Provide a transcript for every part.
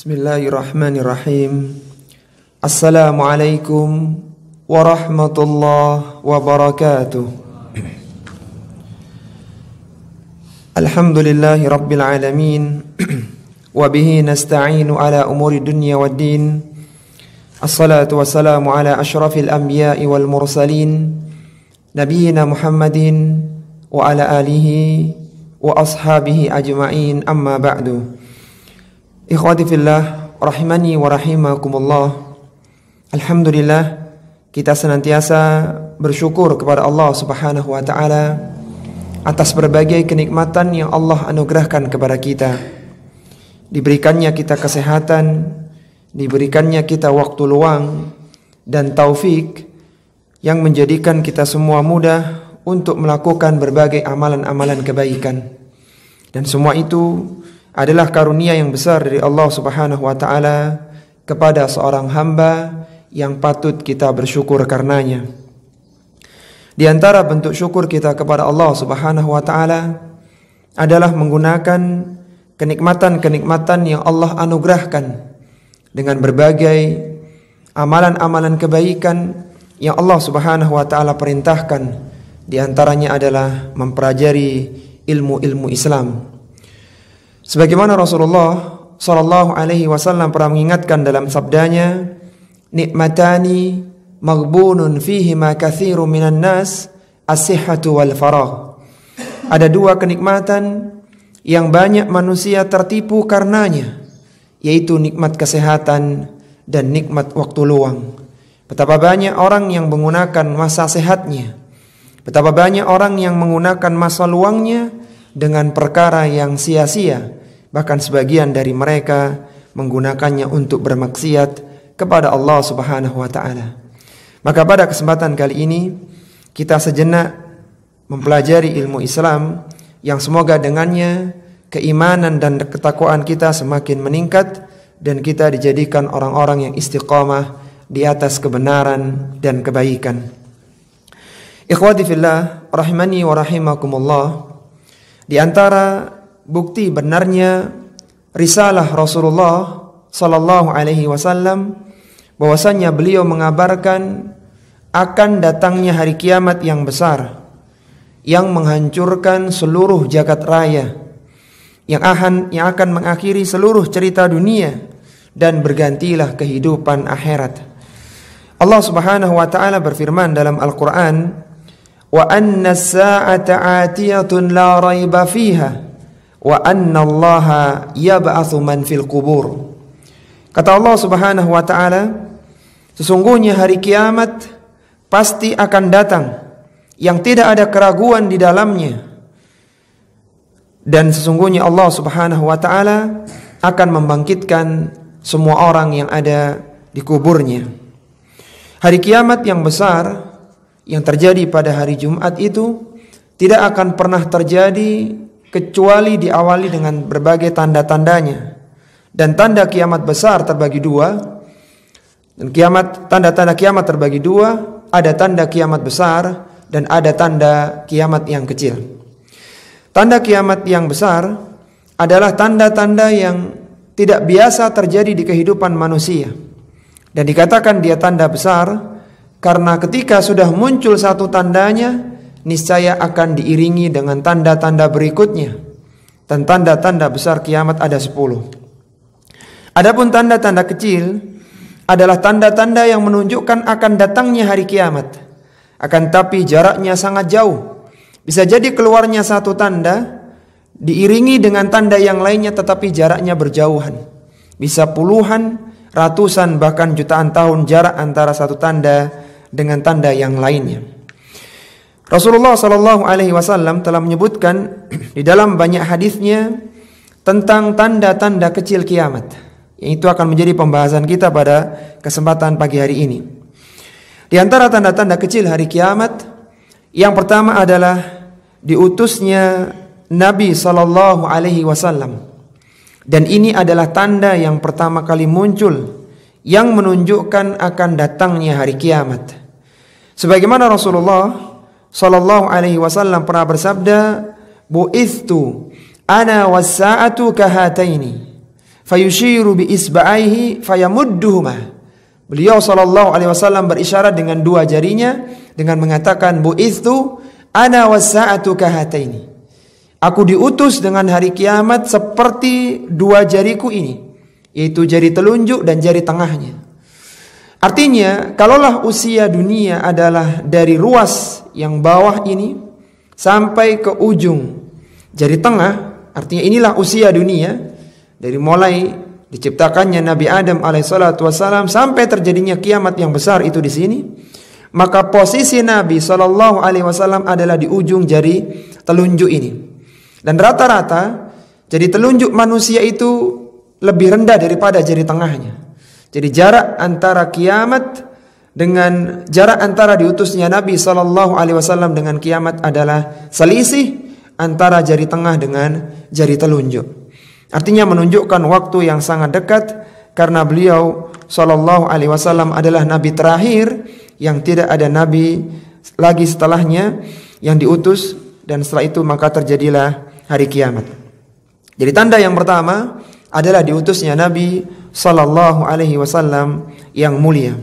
Bismillahirrahmanirrahim. Assalamualaikum warahmatullahi wabarakatuh. Alhamdulillahi rabbil alamin. Wabihi nasta'inu ala umuri dunya waddin. Assalatu wassalamu ala ashrafil anbiya'i wal mursalin, Nabiyyina Muhammadin wa ala alihi wa ashabihi ajma'in, amma ba'du. Ikhwati fillah, rahimani wa rahimakumullah. Alhamdulillah, kita senantiasa bersyukur kepada Allah Subhanahu wa ta'ala atas berbagai kenikmatan yang Allah anugerahkan kepada kita. Diberikannya kita kesehatan, diberikannya kita waktu luang dan taufik yang menjadikan kita semua mudah untuk melakukan berbagai amalan-amalan kebaikan. Dan semua itu adalah karunia yang besar dari Allah Subhanahu wa ta'ala kepada seorang hamba yang patut kita bersyukur karenanya. Di antara bentuk syukur kita kepada Allah Subhanahu wa ta'ala adalah menggunakan kenikmatan-kenikmatan yang Allah anugerahkan dengan berbagai amalan-amalan kebaikan yang Allah Subhanahu wa ta'ala perintahkan. Di antaranya adalah mempelajari ilmu-ilmu Islam. Sebagaimana Rasulullah sallallahu alaihi wasallam pernah mengingatkan dalam sabdanya, nikmatani maghbunun fihima katsirun minan nas, as-sihhatu wal faragh. Ada dua kenikmatan yang banyak manusia tertipu karenanya, yaitu nikmat kesehatan dan nikmat waktu luang. Betapa banyak orang yang menggunakan masa sehatnya, betapa banyak orang yang menggunakan masa luangnya dengan perkara yang sia-sia. Bahkan sebagian dari mereka menggunakannya untuk bermaksiat kepada Allah Subhanahu wa ta'ala. Maka pada kesempatan kali ini kita sejenak mempelajari ilmu Islam yang semoga dengannya keimanan dan ketakwaan kita semakin meningkat dan kita dijadikan orang-orang yang istiqamah di atas kebenaran dan kebaikan. Ikhwati fillah, rahimani wa rahimakumullah. Di antara bukti benarnya risalah Rasulullah sallallahu alaihi wasallam bahwasanya beliau mengabarkan akan datangnya hari kiamat yang besar yang menghancurkan seluruh jagat raya, yang akan mengakhiri seluruh cerita dunia dan bergantilah kehidupan akhirat. Allah Subhanahu wa taala berfirman dalam Al-Qur'an, "Wa anna as-sa'ata 'atiyatun la raiba fiha wa anna Allaha yab'atsu man fil qubur." Kata Allah Subhanahu wa taala, sesungguhnya hari kiamat pasti akan datang yang tidak ada keraguan di dalamnya, dan sesungguhnya Allah Subhanahu wa taala akan membangkitkan semua orang yang ada di kuburnya. Hari kiamat yang besar yang terjadi pada hari Jumat itu tidak akan pernah terjadi kecuali diawali dengan berbagai tanda-tandanya. Dan tanda kiamat besar terbagi dua. Dan tanda-tanda kiamat terbagi dua. Ada tanda kiamat besar dan ada tanda kiamat yang kecil. Tanda kiamat yang besar adalah tanda-tanda yang tidak biasa terjadi di kehidupan manusia. Dan dikatakan dia tanda besar karena ketika sudah muncul satu tandanya, niscaya akan diiringi dengan tanda-tanda berikutnya. Dan tanda-tanda besar kiamat ada 10. Adapun tanda-tanda kecil adalah tanda-tanda yang menunjukkan akan datangnya hari kiamat. Akan tapi jaraknya sangat jauh. Bisa jadi keluarnya satu tanda diiringi dengan tanda yang lainnya tetapi jaraknya berjauhan. Bisa puluhan, ratusan, bahkan jutaan tahun jarak antara satu tanda dengan tanda yang lainnya. Rasulullah sallallahu alaihi wasallam telah menyebutkan di dalam banyak hadisnya tentang tanda-tanda kecil kiamat. Yang itu akan menjadi pembahasan kita pada kesempatan pagi hari ini. Di antara tanda-tanda kecil hari kiamat, yang pertama adalah diutusnya Nabi sallallahu alaihi wasallam. Dan ini adalah tanda yang pertama kali muncul yang menunjukkan akan datangnya hari kiamat. Sebagaimana Rasulullah sallallahu alaihi wasallam pernah bersabda, "Bu'ithtu ana was-sa'atu kahataini." fayushiru bi isba'aihi fayamudduhuma. Beliau sallallahu alaihi wasallam berisyarat dengan dua jarinya dengan mengatakan, bu'ithu ana was-sa'atu kahataini. Aku diutus dengan hari kiamat seperti dua jariku ini, yaitu jari telunjuk dan jari tengahnya. Artinya, kalaulah usia dunia adalah dari ruas yang bawah ini sampai ke ujung jari tengah, artinya inilah usia dunia dari mulai diciptakannya Nabi Adam alaihissalatu wassalam sampai terjadinya kiamat yang besar itu di sini. Maka posisi Nabi sallallahu alaihi wasallam adalah di ujung jari telunjuk ini. Dan rata-rata jari telunjuk manusia itu lebih rendah daripada jari tengahnya. Jadi jarak antara kiamat dengan jarak antara diutusnya Nabi sallallahu alaihi wasallam dengan kiamat adalah selisih antara jari tengah dengan jari telunjuk. Artinya menunjukkan waktu yang sangat dekat karena beliau sallallahu alaihi wasallam adalah nabi terakhir yang tidak ada nabi lagi setelahnya yang diutus, dan setelah itu maka terjadilah hari kiamat. Jadi tanda yang pertama adalah diutusnya Nabi sallallahu alaihi wasallam yang mulia.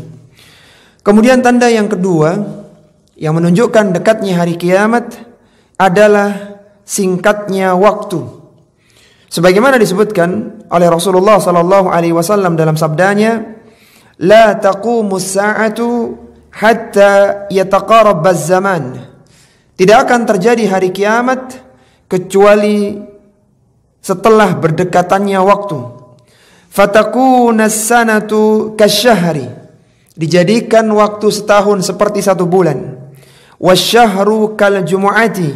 Kemudian tanda yang kedua yang menunjukkan dekatnya hari kiamat adalah singkatnya waktu. Sebagaimana disebutkan oleh Rasulullah sallallahu alaihi wasallam dalam sabdanya, la taqumus sa'atu hatta yataqarab az-zaman. Tidak akan terjadi hari kiamat kecuali setelah berdekatannya waktu. Fatakuna as-sanatu kasyahri. Dijadikan waktu setahun seperti satu bulan. Wasyahru kal jumu'ati.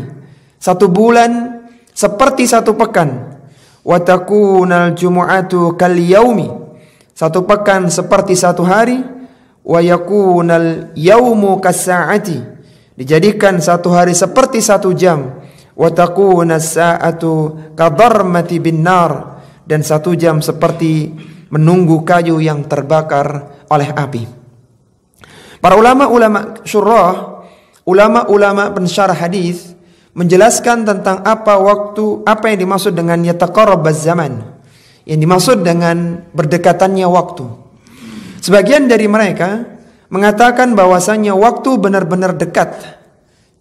Satu bulan seperti satu pekan. Watakunal jumu'atu kal yaumi. Satu pekan seperti satu hari. Wa yakunal yaumu kas-sa'ati. Dijadikan satu hari seperti satu jam. Wa takuna as-sa'atu kadarmati bin nar, dan satu jam seperti menunggu kayu yang terbakar oleh api. Para ulama-ulama syurah, ulama-ulama pensyarah hadis menjelaskan tentang apa yang dimaksud dengan yataqarrab az-zaman, yang dimaksud dengan berdekatannya waktu. Sebagian dari mereka mengatakan bahwasanya waktu benar-benar dekat.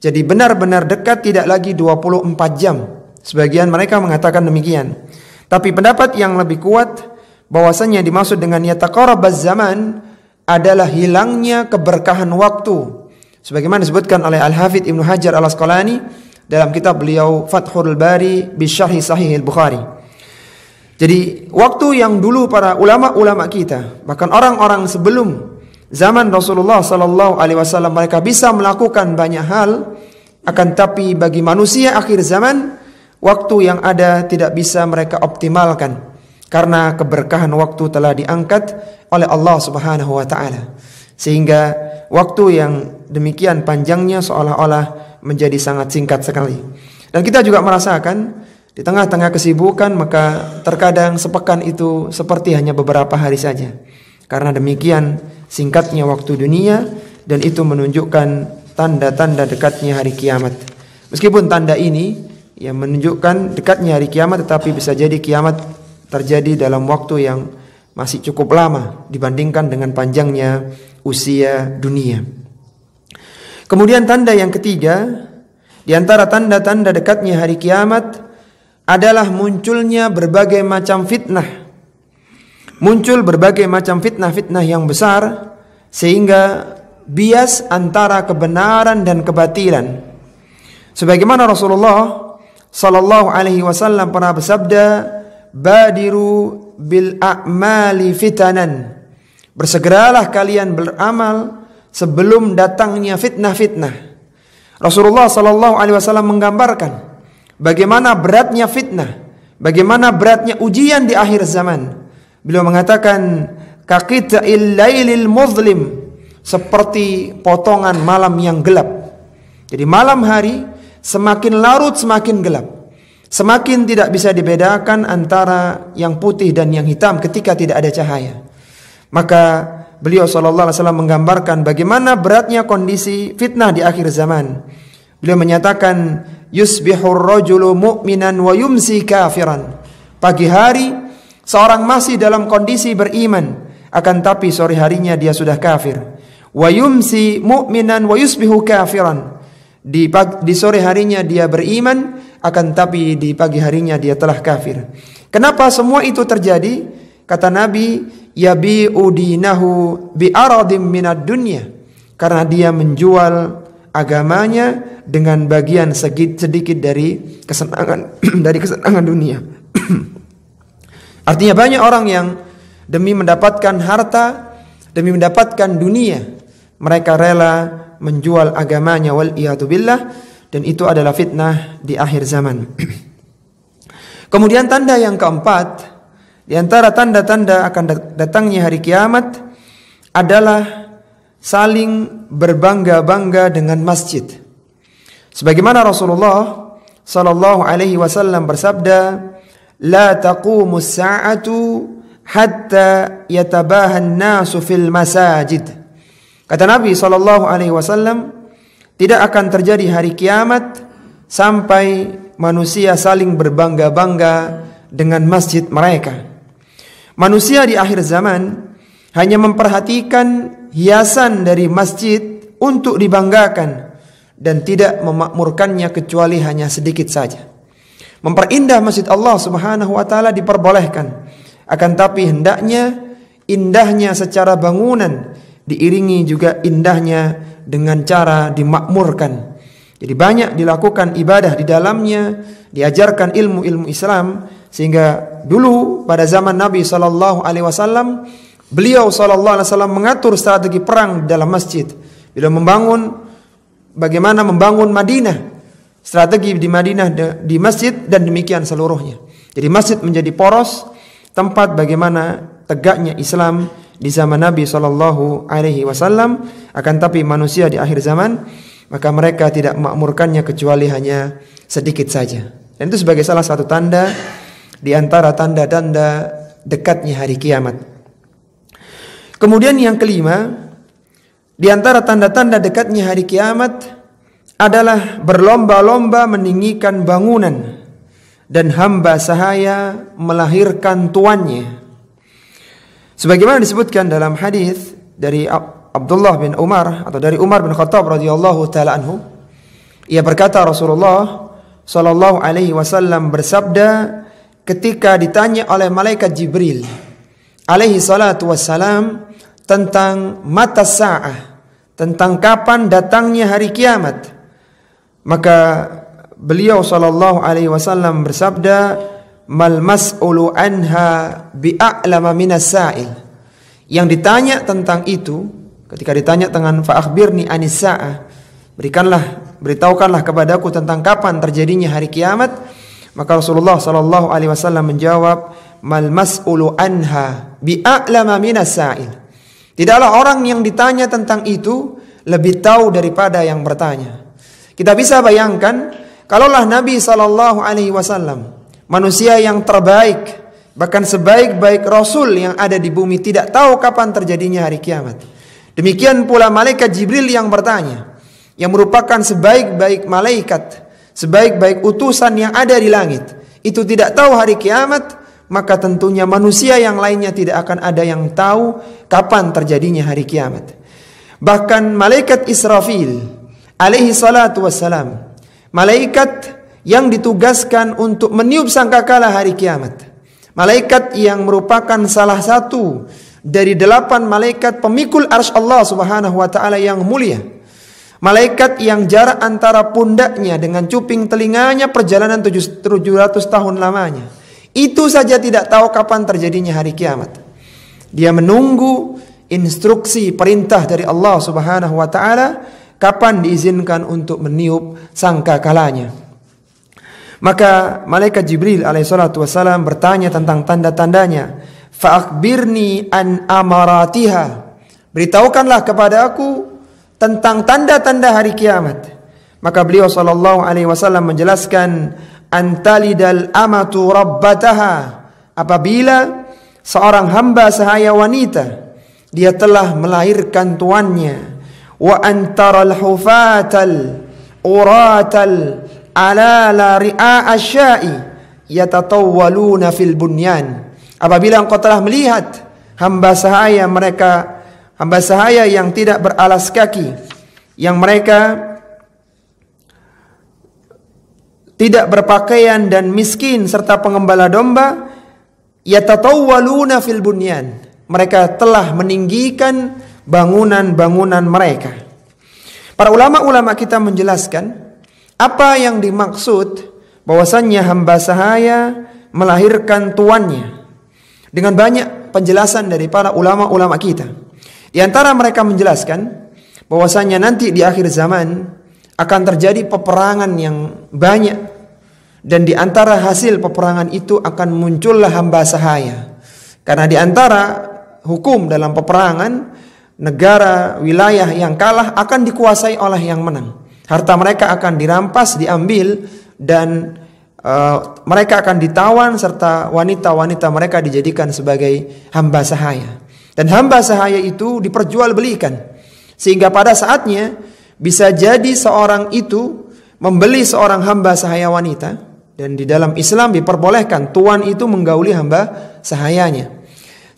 Jadi benar-benar dekat, tidak lagi 24 jam. Sebagian mereka mengatakan demikian. Tapi pendapat yang lebih kuat bahwasanya dimaksud dengan yataqarrab az-zaman adalah hilangnya keberkahan waktu. Sebagaimana disebutkan oleh Al-Hafidz Ibnu Hajar Al-Asqalani dalam kitab beliau Fathul Bari bi Syarh Sahih Al-Bukhari. Jadi waktu yang dulu para ulama-ulama kita, bahkan orang-orang sebelum zaman Rasulullah sallallahu alaihi wasallam, mereka bisa melakukan banyak hal, akan tapi bagi manusia akhir zaman waktu yang ada tidak bisa mereka optimalkan karena keberkahan waktu telah diangkat oleh Allah Subhanahu wa taala. Sehingga waktu yang demikian panjangnya seolah-olah menjadi sangat singkat sekali. Dan kita juga merasakan di tengah-tengah kesibukan maka terkadang sepekan itu seperti hanya beberapa hari saja. Karena demikian singkatnya waktu dunia, dan itu menunjukkan tanda-tanda dekatnya hari kiamat. Meskipun tanda ini yang menunjukkan dekatnya hari kiamat, tetapi bisa jadi kiamat terjadi dalam waktu yang masih cukup lama dibandingkan dengan panjangnya usia dunia. Kemudian tanda yang ketiga, di antara tanda-tanda dekatnya hari kiamat adalah munculnya berbagai macam fitnah. Muncul berbagai macam fitnah-fitnah yang besar sehingga bias antara kebenaran dan kebatilan. Sebagaimana Rasulullah sallallahu alaihi wasallam pernah bersabda, "Badiru bil a'mali fitanan." Bersegeralah kalian beramal sebelum datangnya fitnah-fitnah. Rasulullah sallallahu alaihi wasallam menggambarkan bagaimana beratnya fitnah, bagaimana beratnya ujian di akhir zaman. Beliau mengatakan, "Kaqita'il lailil muzlim," seperti potongan malam yang gelap. Jadi malam hari semakin larut semakin gelap. Semakin tidak bisa dibedakan antara yang putih dan yang hitam ketika tidak ada cahaya. Maka beliau sallallahu alaihi wasallam menggambarkan bagaimana beratnya kondisi fitnah di akhir zaman. Beliau menyatakan, "Yusbihur rajulu mu'minan wa yumsi kafiran." Pagi hari Seorang masih dalam kondisi beriman, akan tapi sore harinya dia sudah kafir. Wa yumsi mu'minan wa yusbihu kafiran. Di sore harinya dia beriman, akan tapi di pagi harinya dia telah kafir. Kenapa semua itu terjadi? Kata Nabi, yabi'u dinahu bi'aradim minad dunya. Karena dia menjual agamanya dengan bagian sedikit dari kesenangan dunia. Artinya banyak orang yang demi mendapatkan harta, demi mendapatkan dunia, mereka rela menjual agamanya, wal iyadu billah, dan itu adalah fitnah di akhir zaman. Kemudian tanda yang keempat, di antara tanda-tanda akan datangnya hari kiamat adalah saling berbangga-bangga dengan masjid. Sebagaimana Rasulullah sallallahu alaihi wasallam bersabda, "La taqumus sa'atu hatta yatabahan nasu fil masajid." Kata Nabi sallallahu alaihi wasallam, tidak akan terjadi hari kiamat sampai manusia saling berbangga-bangga dengan masjid mereka. Manusia di akhir zaman hanya memperhatikan hiasan dari masjid untuk dibanggakan dan tidak memakmurkannya kecuali hanya sedikit saja. Memperindah masjid Allah Subhanahu wa taala diperbolehkan, akan tapi hendaknya indahnya secara bangunan diiringi juga indahnya dengan cara dimakmurkan. Jadi banyak dilakukan ibadah di dalamnya, diajarkan ilmu-ilmu Islam, sehingga dulu pada zaman Nabi sallallahu alaihi wasallam, beliau sallallahu alaihi wasallam mengatur strategi perang di dalam masjid. Beliau bagaimana membangun Madinah, strategi di Madinah di masjid, dan demikian seluruhnya. Jadi masjid menjadi poros tempat bagaimana tegaknya Islam di zaman Nabi sallallahu alaihi wasallam. Akan tapi manusia di akhir zaman, maka mereka tidak memakmurkannya kecuali hanya sedikit saja. Dan itu sebagai salah satu tanda di antara tanda-tanda dekatnya hari kiamat. Kemudian yang kelima, di antara tanda-tanda dekatnya hari kiamat adalah berlomba-lomba meninggikan bangunan dan hamba sahaya melahirkan tuannya. Sebagaimana disebutkan dalam hadis dari Abdullah bin Umar atau dari Umar bin Khattab radhiyallahu taala anhu, ia berkata, Rasulullah sallallahu alaihi wasallam bersabda ketika ditanya oleh malaikat Jibril alaihi salatu wassalam tentang mata sa'ah, tentang kapan datangnya hari kiamat, maka beliau sallallahu alaihi wasallam bersabda, mal mas'ulu anha bi'a'lama minas sa'il. Yang ditanya tentang itu, ketika ditanya tentang fa akhbirni anis sa'ah, beritahukanlah kepadaku tentang kapan terjadinya hari kiamat, maka Rasulullah sallallahu alaihi wasallam menjawab, mal mas'ulu anha bi'a'lama minas sa'il. Tidaklah orang yang ditanya tentang itu lebih tahu daripada yang bertanya. Kita bisa bayangkan, kalaulah Nabi sallallahu alaihi wasallam, manusia yang terbaik, bahkan sebaik-baik Rasul yang ada di bumi, tidak tahu kapan terjadinya hari kiamat. Demikian pula malaikat Jibril yang bertanya, yang merupakan sebaik-baik malaikat, sebaik-baik utusan yang ada di langit, itu tidak tahu hari kiamat, maka tentunya manusia yang lainnya tidak akan ada yang tahu kapan terjadinya hari kiamat. Bahkan malaikat Israfil alaihi salatu wassalam, malaikat yang ditugaskan untuk meniup sangkakala hari kiamat, malaikat yang merupakan salah satu dari 8 malaikat pemikul arsy Allah Subhanahu wa taala yang mulia, malaikat yang jarak antara pundaknya dengan cuping telinganya perjalanan 700 tahun lamanya, itu saja tidak tahu kapan terjadinya hari kiamat. Dia menunggu instruksi perintah dari Allah Subhanahu wa taala kapan diizinkan untuk meniup sangkakalanya. Maka malaikat Jibril alaihissalatu wassalam bertanya tentang tanda-tandanya. Fa akhbirni an amaratiha, beritahukanlah kepada aku tentang tanda-tanda hari kiamat. Maka beliau sallallahu alaihi wasallam menjelaskan, antalidal amatu rabbataha, apabila seorang hamba sahaya wanita dia telah melahirkan tuannya, wa antaral hufatal uratal ala la ri'a asyai yatatawwaluna fil bunyan, Apabila engkau telah melihat hamba sahaya mereka, hamba sahaya yang tidak beralas kaki, yang mereka tidak berpakaian dan miskin serta pengembala domba, yatatawwaluna fil bunyan, mereka telah meninggikan bangunan-bangunan mereka. Para ulama-ulama kita menjelaskan apa yang dimaksud bahwasannya hamba sahaya melahirkan tuannya dengan banyak penjelasan dari para ulama-ulama kita. Di antara mereka menjelaskan bahwasannya nanti di akhir zaman akan terjadi peperangan yang banyak, dan di antara hasil peperangan itu akan muncullah hamba sahaya. Karena di antara hukum dalam peperangan, negara, wilayah yang kalah akan dikuasai oleh yang menang. Harta mereka akan dirampas, diambil, dan mereka akan ditawan, serta wanita-wanita mereka dijadikan sebagai hamba sahaya. Dan hamba sahaya itu diperjualbelikan, sehingga pada saatnya bisa jadi seorang itu membeli seorang hamba sahaya wanita, dan di dalam Islam diperbolehkan tuan itu menggauli hamba sahayanya.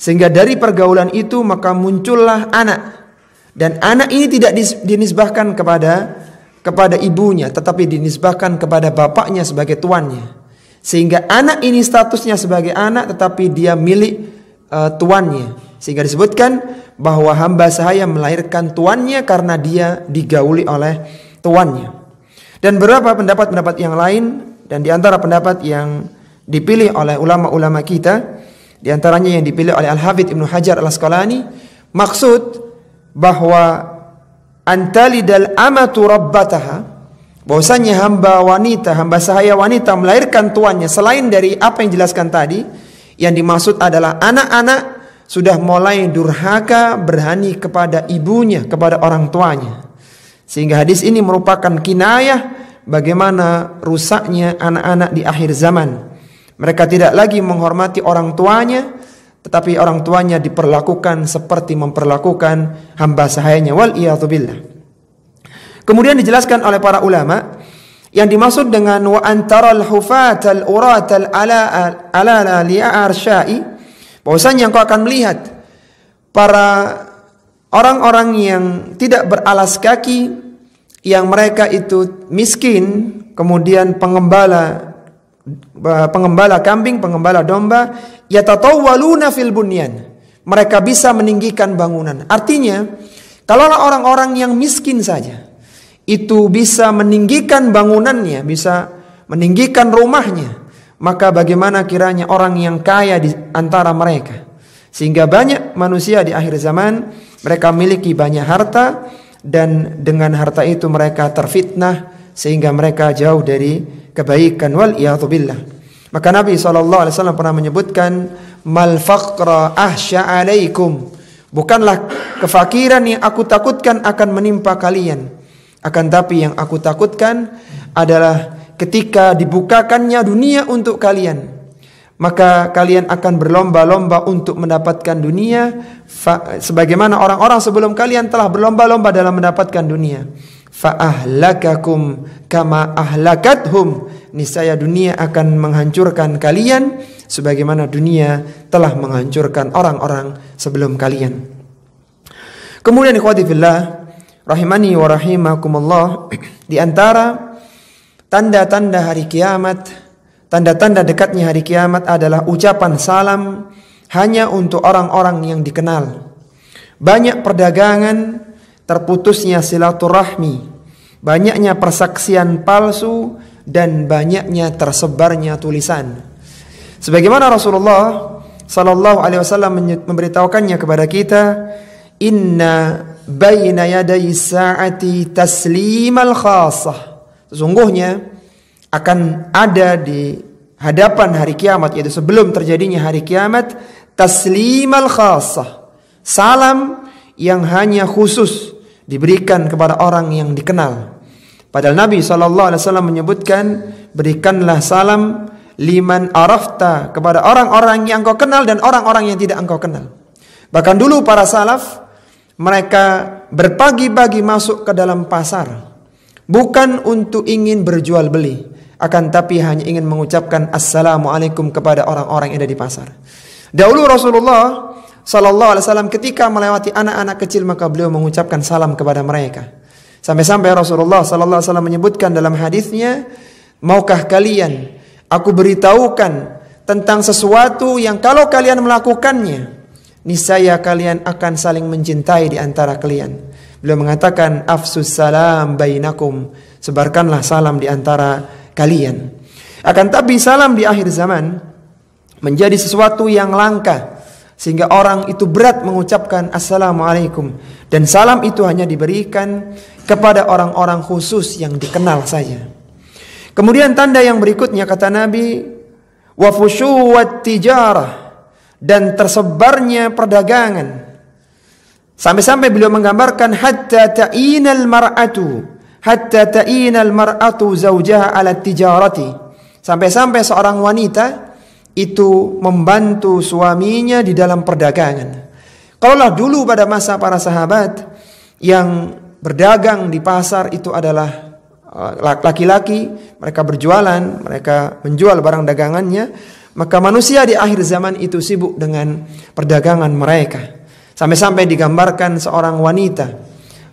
Sehingga dari pergaulan itu maka muncullah anak, dan anak ini tidak dinisbahkan kepada ibunya, tetapi dinisbahkan kepada bapaknya sebagai tuannya. Sehingga anak ini statusnya sebagai anak, tetapi dia milik tuannya. Sehingga disebutkan bahwa hamba sahaya melahirkan tuannya karena dia digauli oleh tuannya. Dan beberapa pendapat-pendapat yang lain, dan di antara pendapat yang dipilih oleh ulama-ulama kita, di antaranya yang dipilih oleh Al-Hafidz Ibnu Hajar Al-Asqalani, maksud bahwa antalidal amatu rabbataha, bahwasanya hamba sahaya wanita melahirkan tuannya, selain dari apa yang dijelaskan tadi, yang dimaksud adalah anak-anak sudah mulai durhaka berani kepada ibunya, kepada orang tuanya. Sehingga hadis ini merupakan kinayah bagaimana rusaknya anak-anak di akhir zaman. Mereka tidak lagi menghormati orang tuanya, tetapi orang tuanya diperlakukan seperti memperlakukan hamba sahayanya. Wal-iyadzubillah. Kemudian dijelaskan oleh para ulama, yang dimaksud dengan wa antaral hufatal uratal ala li'arsyai, bahwasanya engkau akan melihat para orang-orang yang tidak beralas kaki, yang mereka itu miskin, kemudian pengembala kambing, pengembala domba, yatatawwaluna fil bunyan, mereka bisa meninggikan bangunan. Artinya, kalaulah orang-orang yang miskin saja itu bisa meninggikan bangunannya, bisa meninggikan rumahnya, maka bagaimana kiranya orang yang kaya di antara mereka. Sehingga banyak manusia di akhir zaman, mereka memiliki banyak harta, dan dengan harta itu mereka terfitnah, sehingga mereka jauh dari kebaikan. Wal-iyadzubillah. Maka Nabi SAW pernah menyebutkan, mal faqra ahsya alaikum, bukanlah kefakiran yang aku takutkan akan menimpa kalian, akan tapi yang aku takutkan adalah ketika dibukakannya dunia untuk kalian, maka kalian akan berlomba-lomba untuk mendapatkan dunia, sebagaimana orang-orang sebelum kalian telah berlomba-lomba dalam mendapatkan dunia. Fa ahlakakum kama ahlakathum, niscaya dunia akan menghancurkan kalian sebagaimana dunia telah menghancurkan orang-orang sebelum kalian. Kemudian ikhwati fillah rahimani wa rahimakumullah, di antara tanda-tanda hari kiamat, tanda-tanda dekatnya hari kiamat adalah ucapan salam hanya untuk orang-orang yang dikenal. Banyak perdagangan, terputusnya silaturahmi, banyaknya persaksian palsu, dan banyaknya tersebarnya tulisan. Sebagaimana Rasulullah sallallahu alaihi wasallam memberitahukannya kepada kita, inna baina yaday sa'ati taslimal khassah. Sesungguhnya akan ada di hadapan hari kiamat, yaitu sebelum terjadinya hari kiamat, taslimal khassah, salam yang hanya khusus diberikan kepada orang yang dikenal. Padahal Nabi SAW menyebutkan, berikanlah salam liman arafta, kepada orang-orang yang engkau kenal dan orang-orang yang tidak engkau kenal. Bahkan dulu para salaf, mereka berpagi-pagi masuk ke dalam pasar, bukan untuk ingin berjual beli, akan tapi hanya ingin mengucapkan assalamualaikum kepada orang-orang yang ada di pasar. Dahulu Rasulullah sallallahu alaihi wasallam ketika melewati anak-anak kecil maka beliau mengucapkan salam kepada mereka. Sampai-sampai Rasulullah sallallahu alaihi wasallam menyebutkan dalam hadisnya, "Maukah kalian aku beritahukan tentang sesuatu yang kalau kalian melakukannya, niscaya kalian akan saling mencintai di antara kalian." Beliau mengatakan, "Afsus salam bainakum." Sebarkanlah salam di antara kalian. Akan tapi salam di akhir zaman menjadi sesuatu yang langka, sehingga orang itu berat mengucapkan assalamualaikum, dan salam itu hanya diberikan kepada orang-orang khusus yang dikenal saja. Kemudian tanda yang berikutnya kata Nabi, wa fushuwat tijarah, dan tersebarnya perdagangan. Sampai-sampai beliau menggambarkan hatta ta'inal mar'atu zawjaha ala tijarati. Sampai-sampai seorang wanita itu membantu suaminya di dalam perdagangan. Kalaulah dulu pada masa para sahabat yang berdagang di pasar itu adalah laki-laki, mereka berjualan, mereka menjual barang dagangannya, maka manusia di akhir zaman itu sibuk dengan perdagangan mereka. Sampai-sampai digambarkan seorang wanita,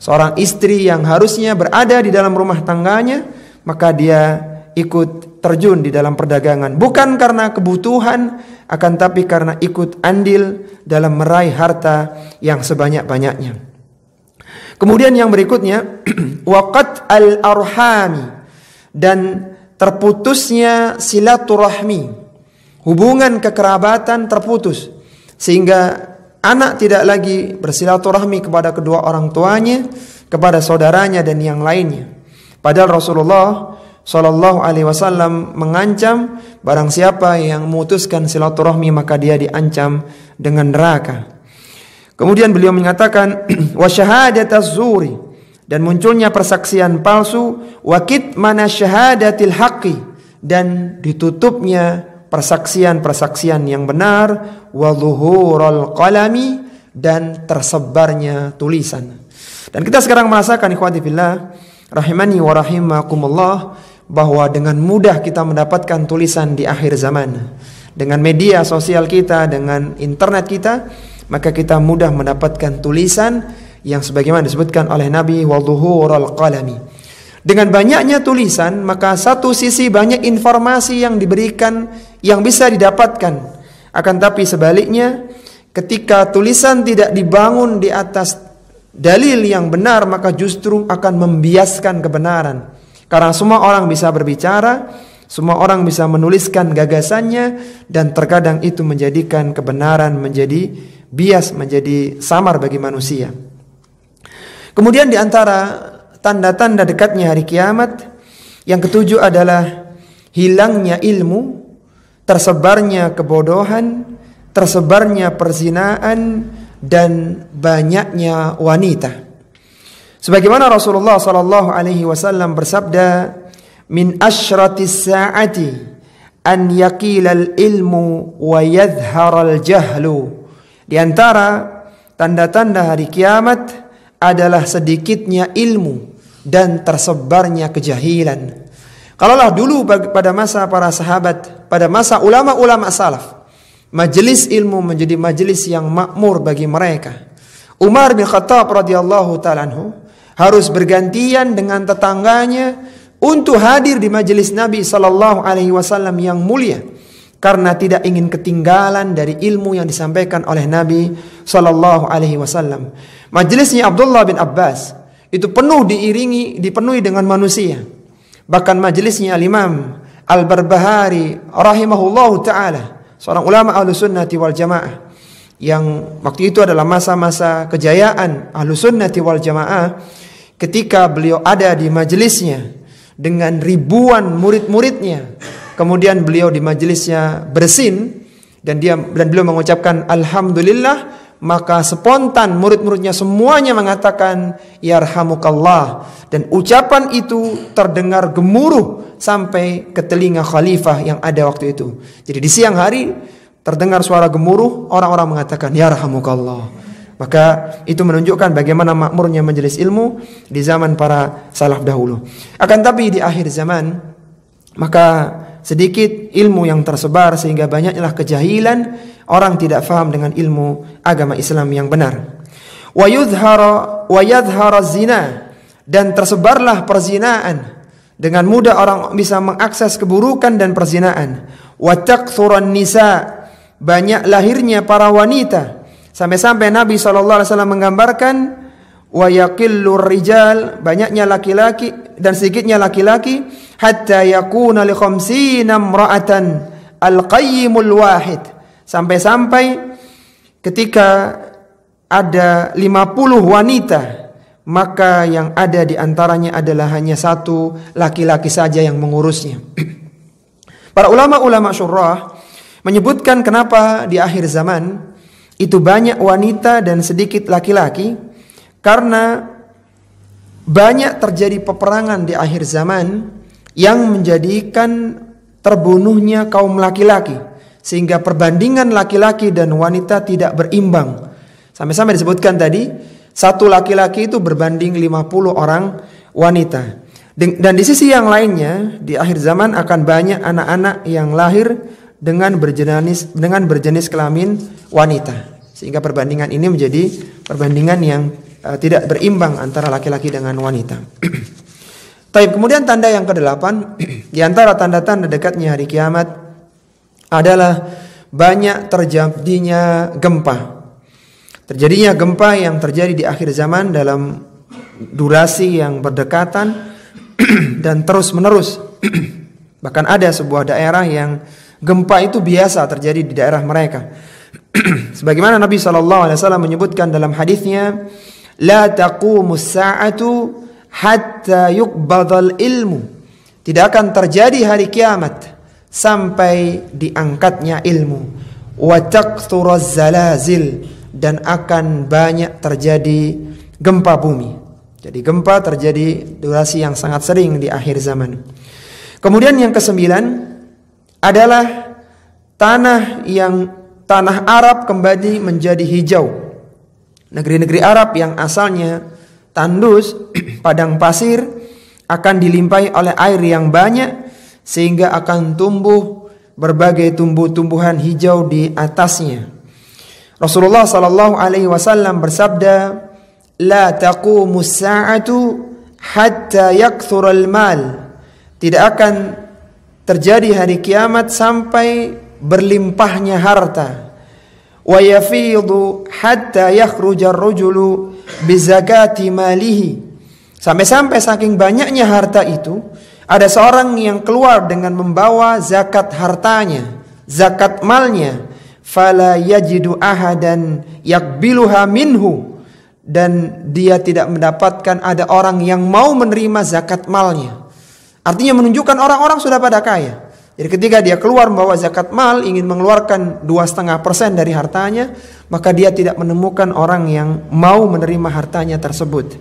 seorang istri yang harusnya berada di dalam rumah tangganya, maka dia ikut terjun di dalam perdagangan. Bukan karena kebutuhan, akan tapi karena ikut andil dalam meraih harta yang sebanyak-banyaknya. Kemudian yang berikutnya, waqat al-arhami, dan terputusnya silaturahmi. Hubungan kekerabatan terputus, sehingga anak tidak lagi bersilaturahmi kepada kedua orang tuanya, kepada saudaranya dan yang lainnya. Padahal Rasulullah Shallallahu Alaihi Wasallam mengancam barang siapa yang memutuskan silaturahmi maka dia diancam dengan neraka. Kemudian beliau mengatakan wa syahadataz zuri, dan munculnya persaksian palsu, wa kitmana syahadatil haqqi, dan ditutupnya persaksian-persaksian yang benar, wa zuhurul qalami, dan tersebarnya tulisan. Dan kita sekarang merasakan ikhwati fillah rahimani wa rahimakumullah, bahwa dengan mudah kita mendapatkan tulisan di akhir zaman. Dengan media sosial kita, dengan internet kita, maka kita mudah mendapatkan tulisan yang sebagaimana disebutkan oleh Nabi, wa zuhurul qalami. Dengan banyaknya tulisan, maka satu sisi banyak informasi yang diberikan, yang bisa didapatkan. Akan tapi sebaliknya, ketika tulisan tidak dibangun di atas dalil yang benar, maka justru akan membiaskan kebenaran. Karena semua orang bisa berbicara, semua orang bisa menuliskan gagasannya, dan terkadang itu menjadikan kebenaran menjadi bias, menjadi samar bagi manusia. Kemudian di antara tanda-tanda dekatnya hari kiamat, yang ketujuh adalah hilangnya ilmu, tersebarnya kebodohan, tersebarnya perzinaan, dan banyaknya wanita. Sebagaimana Rasulullah sallallahu alaihi wasallam bersabda, min asyratis saati an yaqilal ilmu wa yadhharal jahlu. Di antara tanda-tanda hari kiamat adalah sedikitnya ilmu dan tersebarnya kejahilan. Kalaulah dulu pada masa para sahabat, pada masa ulama-ulama salaf, majelis ilmu menjadi majelis yang makmur bagi mereka. Umar bin Khattab radhiyallahu ta'ala anhu harus bergantian dengan tetangganya untuk hadir di majelis Nabi sallallahu alaihi wasallam yang mulia, karena tidak ingin ketinggalan dari ilmu yang disampaikan oleh Nabi sallallahu alaihi wasallam. Majelisnya Abdullah bin Abbas itu dipenuhi dengan manusia. Bahkan majelisnya Al-Imam Al-Barbahari rahimahullahu taala, seorang ulama Ahlussunnati wal Jamaah, yang waktu itu adalah masa-masa kejayaan Ahlussunnati wal Jamaah, ketika beliau ada di majelisnya dengan ribuan murid-muridnya, kemudian beliau di majelisnya bersin dan beliau mengucapkan alhamdulillah, maka spontan murid-muridnya semuanya mengatakan yarhamukallah, dan ucapan itu terdengar gemuruh sampai ke telinga khalifah yang ada waktu itu. Jadi di siang hari terdengar suara gemuruh, orang-orang mengatakan yarhamukallah. Maka itu menunjukkan bagaimana makmurnya majelis ilmu di zaman para salaf dahulu. Akan tapi di akhir zaman, maka sedikit ilmu yang tersebar sehingga banyaklah kejahilan, orang tidak faham dengan ilmu agama Islam yang benar. Wa yadhhara zina, dan tersebarlah perzinaan. Dengan mudah orang bisa mengakses keburukan dan perzinaan. Wa taqthuran nisa, banyak lahirnya para wanita. Sampai-sampai Nabi SAW menggambarkan wa yaqillur rijal, banyaknya laki-laki dan sedikitnya laki-laki, hatta yakuna li khamsina imra'atan al-qayyimul wahid, sampai-sampai ketika ada 50 wanita, maka yang ada di antaranya adalah hanya satu laki-laki saja yang mengurusnya. Para ulama-ulama syurah menyebutkan kenapa di akhir zaman itu banyak wanita dan sedikit laki-laki, karena banyak terjadi peperangan di akhir zaman yang menjadikan terbunuhnya kaum laki-laki, sehingga perbandingan laki-laki dan wanita tidak berimbang. Sampai-sampai disebutkan tadi, satu laki-laki itu berbanding 50 orang wanita. Dan di sisi yang lainnya, di akhir zaman akan banyak anak-anak yang lahir dengan berjenis kelamin wanita, sehingga perbandingan ini menjadi perbandingan yang tidak berimbang antara laki-laki dengan wanita. Taib, kemudian tanda yang ke-8 di antara tanda-tanda dekatnya hari kiamat adalah banyak terjadinya gempa. Terjadinya gempa yang terjadi di akhir zaman dalam durasi yang berdekatan dan terus-menerus. Bahkan ada sebuah daerah yang gempa itu biasa terjadi di daerah mereka. Sebagaimana Nabi SAW menyebutkan dalam hadisnya, la taqumus sa'atu hatta yuqbadal ilmu. Tidak akan terjadi hari kiamat sampai diangkatnya ilmu. Wa taqthuraz zalazil, dan akan banyak terjadi gempa bumi. Jadi gempa terjadi durasi yang sangat sering di akhir zaman. Kemudian yang ke-9 adalah tanah Arab kembali menjadi hijau. Negeri-negeri Arab yang asalnya tandus, padang pasir, akan dilimpahi oleh air yang banyak sehingga akan tumbuh berbagai tumbuh-tumbuhan hijau di atasnya. Rasulullah sallallahu alaihi wasallam bersabda, la taqumus sa'atu hatta yakthural mal. Tidak akan terjadi hari kiamat sampai berlimpahnya harta. Wa yafidu hatta yakhruja ar-rajulu bi zakati malihi. Sampai-sampai saking banyaknya harta itu, ada seorang yang keluar dengan membawa zakat hartanya, zakat malnya. Fala yajidu ahadan yakbiluha minhu, dan dia tidak mendapatkan ada orang yang mau menerima zakat malnya. Artinya menunjukkan orang-orang sudah pada kaya. Jadi ketika dia keluar membawa zakat mal, ingin mengeluarkan 2,5% dari hartanya, maka dia tidak menemukan orang yang mau menerima hartanya tersebut.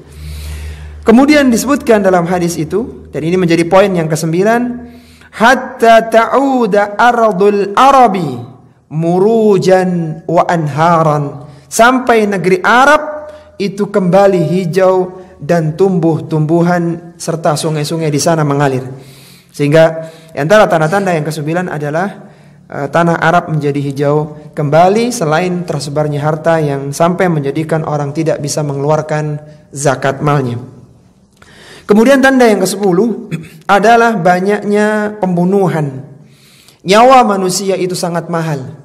Kemudian disebutkan dalam hadis itu, dan ini menjadi poin yang ke-9, hatta ta'uda ardul arabi murujan wa anharan, sampai negeri Arab itu kembali hijau dan tumbuh-tumbuhan serta sungai-sungai di sana mengalir. Sehingga antara tanda-tanda yang ke-9 adalah tanah Arab menjadi hijau kembali, selain tersebarnya harta yang sampai menjadikan orang tidak bisa mengeluarkan zakat malnya. Kemudian tanda yang ke-10 adalah banyaknya pembunuhan. Nyawa manusia itu sangat mahal.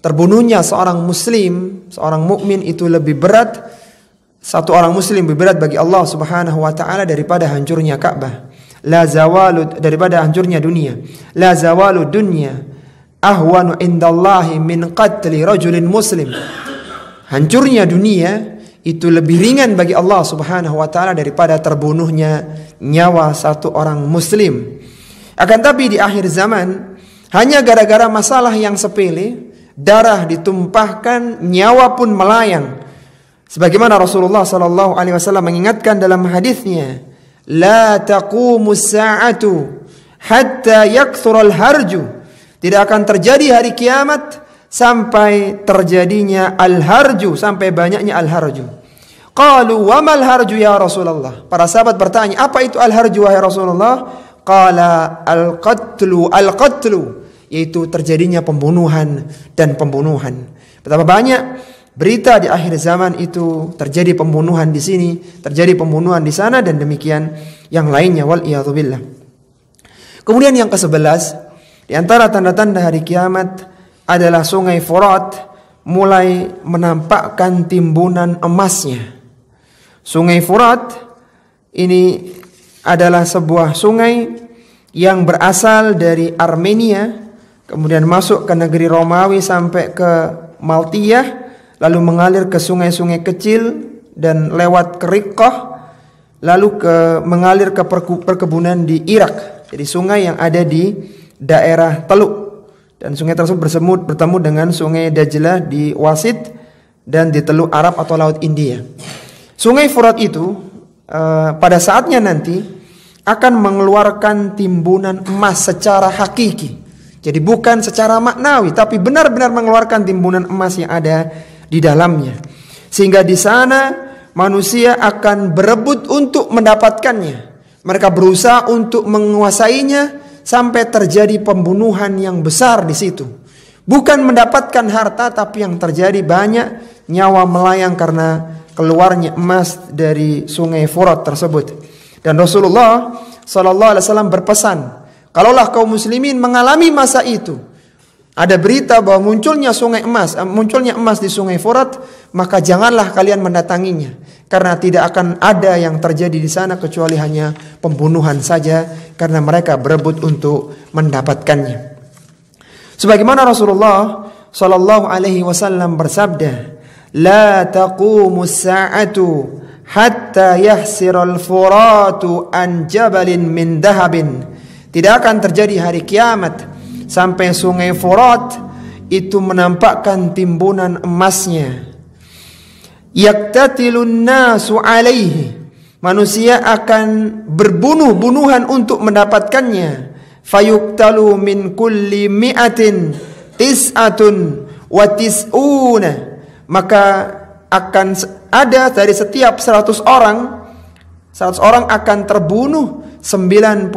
Terbunuhnya seorang muslim, seorang mukmin itu lebih berat, satu orang muslim lebih berat bagi Allah Subhanahu wa taala daripada hancurnya Ka'bah. La zawalu, daripada hancurnya dunia. La zawalu dunya ahwanu indallahi min qatli rajulin muslim. Hancurnya dunia itu lebih ringan bagi Allah Subhanahu wa taala daripada terbunuhnya nyawa satu orang muslim. Akan tapi di akhir zaman, hanya gara-gara masalah yang sepele, darah ditumpahkan, nyawa pun melayang. Sebagaimana Rasulullah sallallahu alaihi wasallam mengingatkan dalam hadisnya, la taqumus sa'atu hatta yakthural harju. Tidak akan terjadi hari kiamat sampai terjadinya al-harju, sampai banyaknya al-harju. Qalu wa mal harju ya Rasulullah. Para sahabat bertanya, apa itu al-harju wahai Rasulullah? qala al-qatlu, yaitu terjadinya pembunuhan dan pembunuhan. Betapa banyak berita di akhir zaman itu terjadi pembunuhan di sini, terjadi pembunuhan di sana, dan demikian yang lainnya, wal iyadzubillah. Kemudian yang ke-11, di antara tanda-tanda hari kiamat adalah sungai Furat mulai menampakkan timbunan emasnya. Sungai Furat ini adalah sebuah sungai yang berasal dari Armenia, kemudian masuk ke negeri Romawi sampai ke Maltiyah, lalu mengalir ke sungai-sungai kecil dan lewat ke Riqqah, lalu mengalir ke perkebunan di Irak. Jadi sungai yang ada di daerah Teluk. Dan sungai tersebut bertemu dengan sungai Dajlah di Wasit dan di Teluk Arab atau Laut India. Sungai Furat itu pada saatnya nanti akan mengeluarkan timbunan emas secara hakiki. Jadi bukan secara maknawi, tapi benar-benar mengeluarkan timbunan emas yang ada di dalamnya. Sehingga di sana manusia akan berebut untuk mendapatkannya. Mereka berusaha untuk menguasainya sampai terjadi pembunuhan yang besar di situ. Bukan mendapatkan harta, tapi yang terjadi banyak nyawa melayang karena keluarnya emas dari sungai Furat tersebut. Dan Rasulullah sallallahu alaihi wasallam berpesan, kalaulah kaum muslimin mengalami masa itu, ada berita bahwa munculnya emas di sungai Furat, maka janganlah kalian mendatanginya, karena tidak akan ada yang terjadi di sana kecuali hanya pembunuhan saja, karena mereka berebut untuk mendapatkannya. Sebagaimana Rasulullah sallallahu alaihi wasallam bersabda, la taqumus sa'atu hatta yahsiral furatu an jabalin min dahabin. Tidak akan terjadi hari kiamat sampai sungai Furat itu menampakkan timbunan emasnya. Yaktatilun nasu alaihi, manusia akan berbunuh-bunuhan untuk mendapatkannya. Fayuktalu min kulli mi'atin tis'atun wa tis'una, maka akan ada dari setiap 100 orang akan terbunuh 99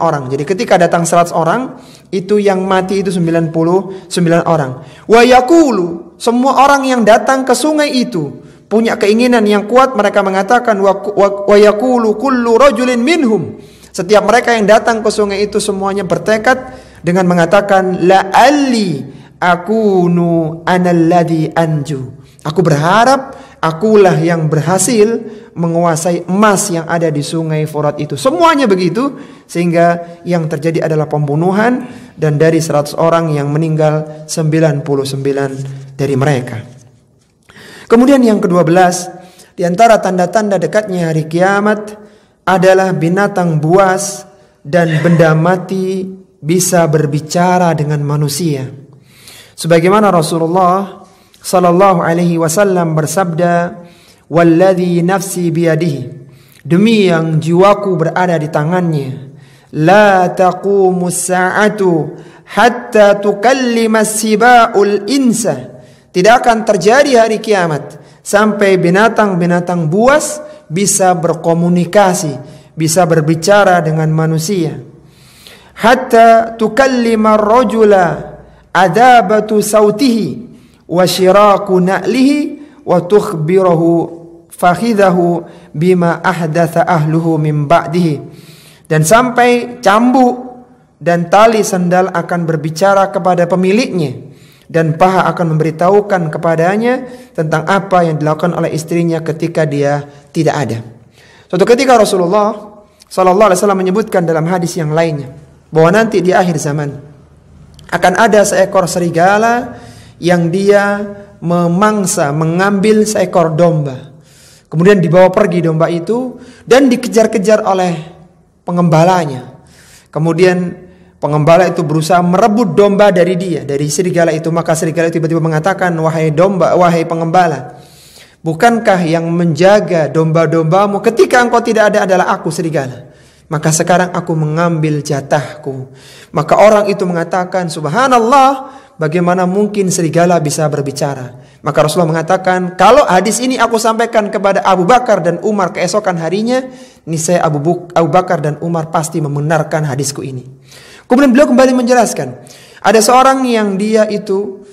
orang. Jadi ketika datang 100 orang, itu yang mati itu 99 orang. Wa yaqulu, semua orang yang datang ke sungai itu punya keinginan yang kuat, mereka mengatakan wa yaqulu kullu rajulin minhum. Setiap mereka yang datang ke sungai itu semuanya bertekad dengan mengatakan la'alli akunu analladzi anju. Aku berharap akulah yang berhasil menguasai emas yang ada di sungai Furat itu. Semuanya begitu, sehingga yang terjadi adalah pembunuhan, dan dari 100 orang yang meninggal 99 dari mereka. Kemudian yang ke-12, di antara tanda-tanda dekatnya hari kiamat adalah binatang buas dan benda mati bisa berbicara dengan manusia. Sebagaimana Rasulullah sallallahu alaihi wasallam bersabda, walladzi nafsi biyadihi, demi yang jiwaku berada di tangannya, la taqumus sa'atu hatta tukallima siba'ul insa, tidak akan terjadi hari kiamat sampai binatang-binatang buas bisa berkomunikasi, bisa berbicara dengan manusia. Hatta tukallima rajula adabatu sautihi wa syiraku na'lihi wa tukhbirahu fakhidahu bima ahdatha ahluhu min ba'dihi. Dan sampai cambuk dan tali sandal akan berbicara kepada pemiliknya, dan paha akan memberitahukan kepadanya tentang apa yang dilakukan oleh istrinya ketika dia tidak ada. Suatu ketika Rasulullah sallallahu alaihi wasallam menyebutkan dalam hadis yang lainnya bahwa nanti di akhir zaman akan ada seekor serigala yang dia mengambil seekor domba. Kemudian dibawa pergi domba itu dan dikejar-kejar oleh pengembalanya. Kemudian pengembala itu berusaha merebut domba dari dia, dari serigala itu. Maka serigala itu tiba-tiba mengatakan, wahai domba, wahai pengembala, bukankah yang menjaga domba-dombamu ketika engkau tidak ada adalah aku, serigala? Maka sekarang aku mengambil jatahku. Maka orang itu mengatakan, subhanallah, bagaimana mungkin serigala bisa berbicara? Maka Rasulullah mengatakan, kalau hadis ini aku sampaikan kepada Abu Bakar dan Umar keesokan harinya, niscaya Abu Bakar dan Umar pasti membenarkan hadisku ini. Kemudian beliau kembali menjelaskan, ada seorang yang dia itu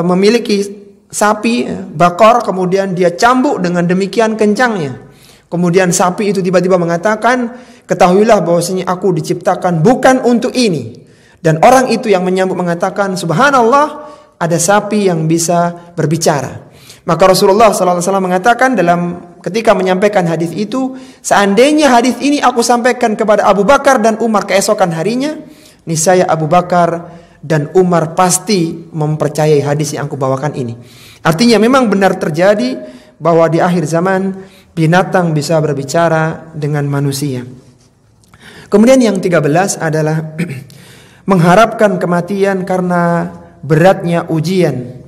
memiliki sapi bakor, kemudian dia cambuk dengan demikian kencangnya. Kemudian sapi itu tiba-tiba mengatakan, ketahuilah bahwasanya aku diciptakan bukan untuk ini. Dan orang itu yang menyambut mengatakan, subhanallah, ada sapi yang bisa berbicara. Maka Rasulullah SAW mengatakan ketika menyampaikan hadis itu, seandainya hadis ini aku sampaikan kepada Abu Bakar dan Umar keesokan harinya, niscaya Abu Bakar dan Umar pasti mempercayai hadis yang aku bawakan ini. Artinya memang benar terjadi bahwa di akhir zaman binatang bisa berbicara dengan manusia. Kemudian yang 13 adalah mengharapkan kematian karena beratnya ujian.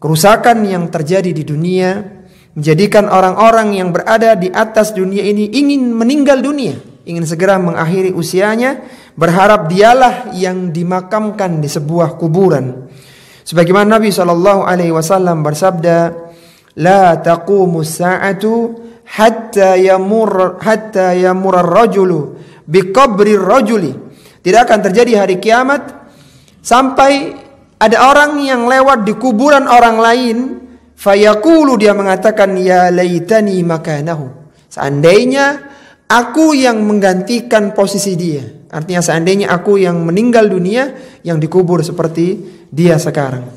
Kerusakan yang terjadi di dunia menjadikan orang-orang yang berada di atas dunia ini ingin meninggal dunia, ingin segera mengakhiri usianya, berharap dialah yang dimakamkan di sebuah kuburan. Sebagaimana Nabi SAW bersabda, la taqumus sa'atu hatta yamur ar-rajulu biqabri ar-rajuli. Tidak akan terjadi hari kiamat sampai ada orang yang lewat di kuburan orang lain, fayaqulu, dia mengatakan, ya laitani makanahu. Seandainya aku yang menggantikan posisi dia. Artinya seandainya aku yang meninggal dunia, yang dikubur seperti dia sekarang.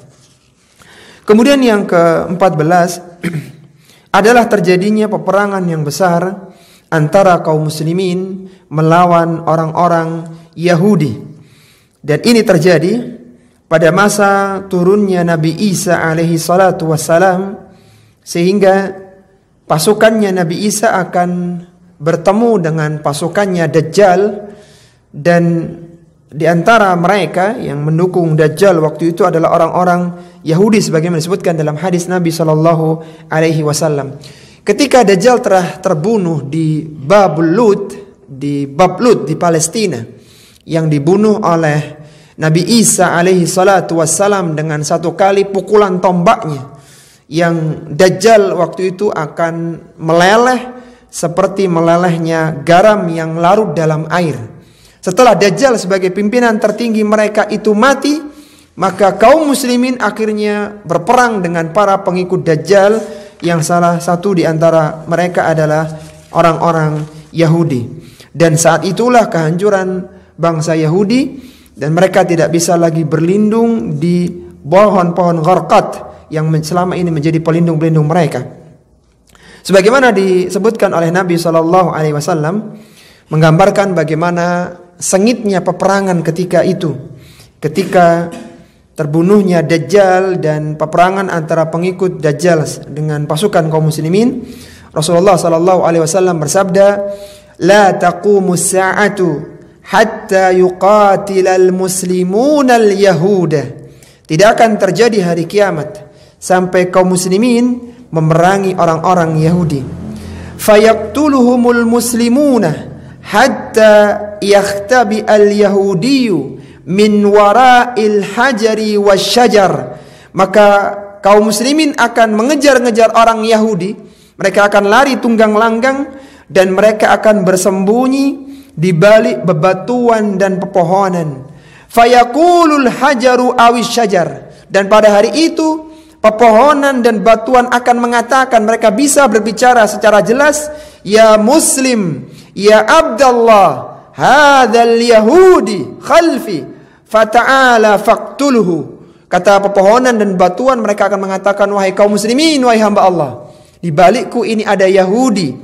Kemudian yang ke-14 adalah terjadinya peperangan yang besar antara kaum muslimin melawan orang-orang Yahudi. Dan ini terjadi pada masa turunnya Nabi Isa alaihi salatu wassalam, sehingga pasukannya Nabi Isa akan bertemu dengan pasukannya Dajjal. Dan di antara mereka yang mendukung Dajjal waktu itu adalah orang-orang Yahudi, sebagaimana disebutkan dalam hadis Nabi SAW. Ketika Dajjal telah terbunuh di Bab Lut di Palestina, yang dibunuh oleh Nabi Isa alaihi salatu wassalam dengan satu kali pukulan tombaknya, yang Dajjal waktu itu akan meleleh seperti melelehnya garam yang larut dalam air. Setelah Dajjal sebagai pimpinan tertinggi mereka itu mati, maka kaum muslimin akhirnya berperang dengan para pengikut Dajjal, yang salah satu di antara mereka adalah orang-orang Yahudi. Dan saat itulah kehancuran bangsa Yahudi, dan mereka tidak bisa lagi berlindung di pohon-pohon gharqad yang selama ini menjadi pelindung-pelindung mereka. Sebagaimana disebutkan oleh Nabi SAW, menggambarkan bagaimana sengitnya peperangan ketika itu, ketika terbunuhnya Dajjal dan peperangan antara pengikut Dajjal dengan pasukan kaum muslimin. Rasulullah SAW bersabda, la taqumus sa'atu hatta yuqatilal muslimuna al-yahuda. Tidak akan terjadi hari kiamat sampai kaum muslimin memerangi orang-orang Yahudi. Fayaqtuluhumul muslimuna hatta yakhtabi al-yahudiyyu min wara'il hajari wasyajar. Maka kaum muslimin akan mengejar-ngejar orang Yahudi. Mereka akan lari tunggang langgang dan mereka akan bersembunyi di balik bebatuan dan pepohonan. Fayaqulul hajaru awis syajar. Dan pada hari itu pepohonan dan batuan akan mengatakan, mereka bisa berbicara secara jelas, ya muslim, ya abdallah, hadzal yahudi khalfi fata'ala faqtulhu. Kata pepohonan dan batuan, mereka akan mengatakan, wahai kaum muslimin, wahai hamba Allah, di balikku ini ada Yahudi,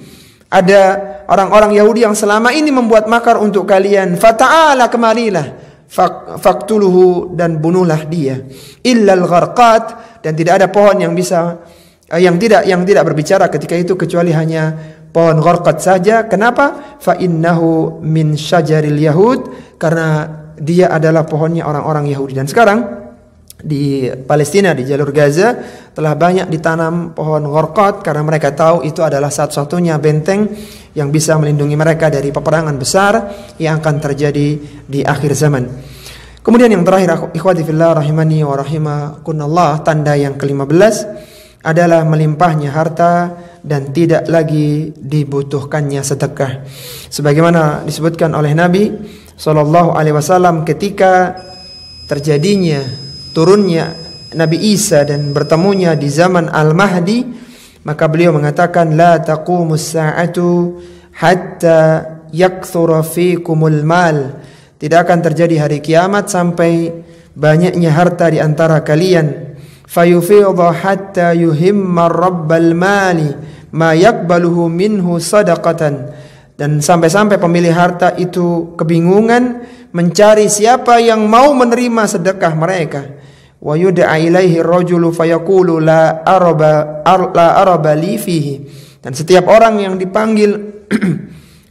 ada orang-orang Yahudi yang selama ini membuat makar untuk kalian. Fata'ala, kemarilah, faqtuluhu, dan bunuhlah dia. Illal gharqat, dan tidak ada pohon yang bisa yang tidak berbicara ketika itu kecuali hanya pohon gharqat saja. Kenapa? Fa innahu min syajaril yahud, karena dia adalah pohonnya orang-orang Yahudi. Dan sekarang di Palestina, di jalur Gaza, telah banyak ditanam pohon gharqat karena mereka tahu itu adalah satu-satunya benteng yang bisa melindungi mereka dari peperangan besar yang akan terjadi di akhir zaman. Kemudian yang terakhir, ikhwati fillah rahimani wa rahimakumullah, tanda yang ke-15 adalah melimpahnya harta dan tidak lagi dibutuhkannya sedekah. Sebagaimana disebutkan oleh Nabi SAW ketika terjadinya turunnya Nabi Isa dan bertemunya di zaman Al-Mahdi, maka beliau mengatakan la taqumus sa'atu hatta yakthura fikumul mal. Tidak akan terjadi hari kiamat sampai banyaknya harta di antara kalian. Fayufidha hatta yuhimma rabbal mali ma yakbaluhu minhu sadaqatan. Dan sampai-sampai pemilik harta itu kebingungan mencari siapa yang mau menerima sedekah mereka. Wa yud'a ilaihi rajulu fayaqulu la araba li fihi. Dan setiap orang yang dipanggil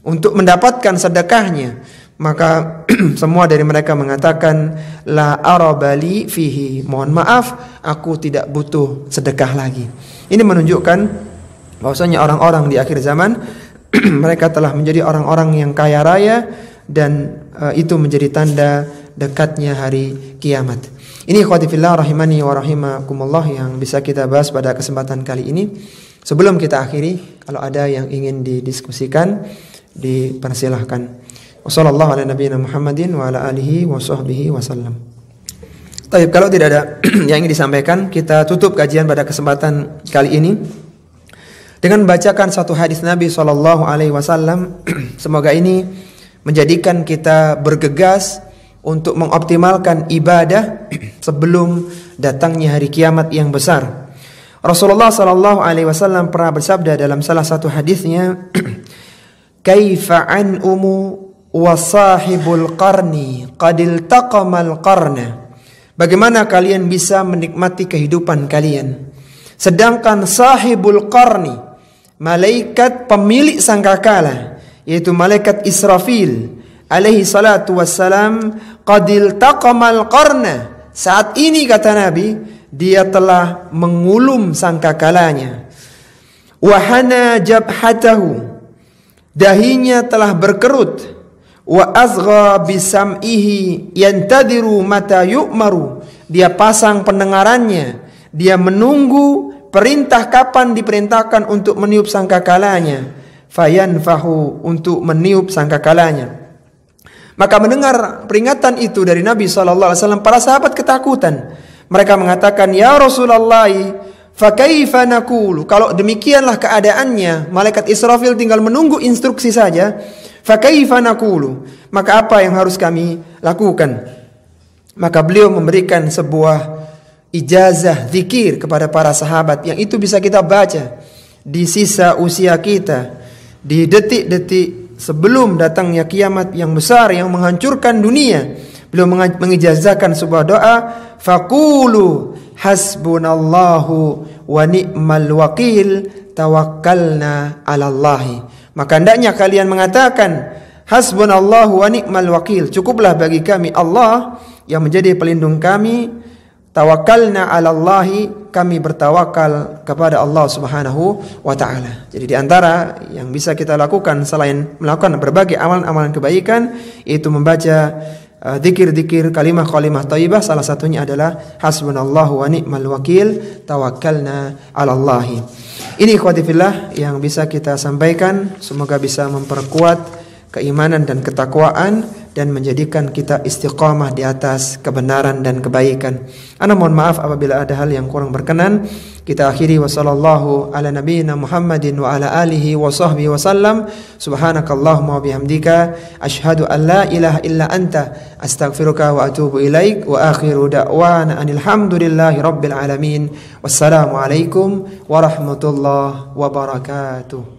untuk mendapatkan sedekahnya, maka semua dari mereka mengatakan la arabali fihi, mohon maaf aku tidak butuh sedekah lagi. Ini menunjukkan bahwasanya orang-orang di akhir zaman mereka telah menjadi orang-orang yang kaya raya, dan itu menjadi tanda dekatnya hari kiamat. Ini ikhwati fillah rahimani wa rahimakumullah yang bisa kita bahas pada kesempatan kali ini. Sebelum kita akhiri, kalau ada yang ingin didiskusikan dipersilahkan. Wassallallahu ala nabiyina Muhammadin wa ala alihi wa sahbihi wasallam. Baik, kalau tidak ada yang ingin disampaikan, kita tutup kajian pada kesempatan kali ini dengan membacakan satu hadis Nabi sallallahu alaihi wasallam. Semoga ini menjadikan kita bergegas untuk mengoptimalkan ibadah sebelum datangnya hari kiamat yang besar. Rasulullah sallallahu alaihi wasallam pernah bersabda dalam salah satu hadisnya, "Kaifa an wa sahibul qarni qadil taqamal qarna." Bagaimana kalian bisa menikmati kehidupan kalian sedangkan sahibul qarni, malaikat pemilik sangkakala, yaitu malaikat Israfil alaihi salatu wassalam, qadil taqamal qarna, saat ini kata Nabi dia telah mengulum sangkakalanya, wahana jabhatahu, dahinya telah berkerut, wa azgha bisam'ihi yantadiru mata yu'maru, dia pasang pendengarannya, dia menunggu perintah kapan diperintahkan untuk meniup sangkakalanya, fayanfahu, untuk meniup sangkakalanya. Maka mendengar peringatan itu dari Nabi SAW, para sahabat ketakutan. Mereka mengatakan, ya Rasulullah, fa kaifa naqulu, kalau demikianlah keadaannya, malaikat Israfil tinggal menunggu instruksi saja, fa kaifa naqulu, maka apa yang harus kami lakukan? Maka beliau memberikan sebuah ijazah zikir kepada para sahabat yang itu bisa kita baca di sisa usia kita, di detik-detik sebelum datangnya kiamat yang besar yang menghancurkan dunia. Beliau mengijazahkan sebuah doa, faqulu hasbunallahu wa ni'mal wakil tawakkalna 'alallahi. Maka hendaknya kalian mengatakan hasbunallahu wa ni'mal wakil, cukuplah bagi kami Allah yang menjadi pelindung kami, tawakkalna 'alallahi, kami bertawakal kepada Allah Subhanahu wa taala. Jadi di antara yang bisa kita lakukan selain melakukan berbagai amalan-amalan kebaikan, yaitu membaca zikir-zikir kalimah-kalimah thayyibah, salah satunya adalah hasbunallahu wa ni'mal wakil tawakkalna 'alallahi. Ini ikhwati fillah yang bisa kita sampaikan, semoga bisa memperkuat keimanan dan ketakwaan dan menjadikan kita istiqamah di atas kebenaran dan kebaikan. Ana mohon maaf apabila ada hal yang kurang berkenan. Kita akhiri wa sallallahu ala nabiyyina Muhammadin wa ala alihi wa sahbihi wasallam. Subhanakallahumma wa bihamdika asyhadu an la ilaha illa anta astaghfiruka wa atubu ilaik, wa akhiru da'wana anil hamdulillahi rabbil alamin. Wassalamu alaikum warahmatullahi wabarakatuh.